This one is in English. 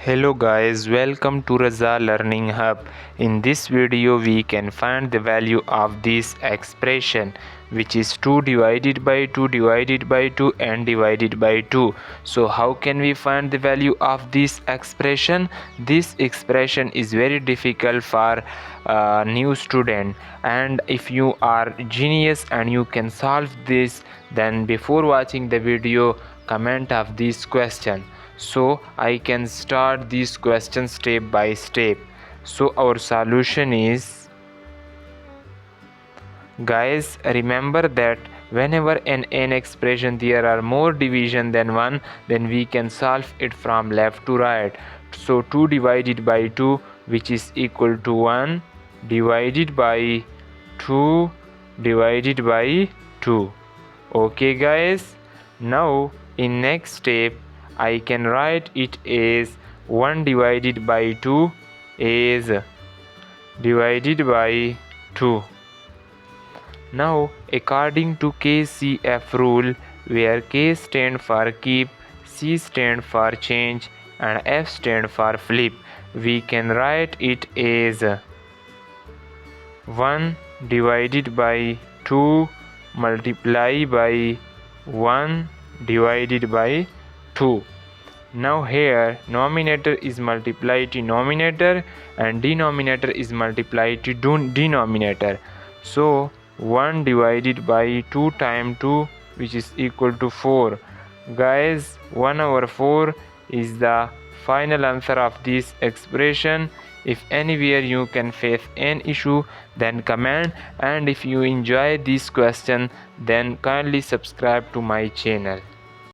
Hello guys, welcome to Raza Learning Hub. In this video we can find the value of this expression, which is 2 divided by 2 divided by 2 and divided by 2. So how can we find the value of this expression? This expression is very difficult for new student, and if you are genius and you can solve this, then before watching the video comment of this question, so I can start these questions step by step. So our solution is, guys, remember that whenever in an expression there are more division than one, then we can solve it from left to right. So 2 divided by 2, which is equal to 1 divided by 2 divided by 2. Okay guys, now in next step I can write it as 1 divided by 2 is divided by 2. Now according to KCF rule, where K stand for keep, C stand for change and F stand for flip, we can write it as 1 divided by 2 multiply by 1 divided by 2. Now here numerator is multiplied to numerator and denominator is multiplied to denominator. So 1 divided by 2 times 2, which is equal to 4. Guys, 1 over 4 is the final answer of this expression. If anywhere you can face an issue, then comment, and if you enjoy this question, then kindly subscribe to my channel.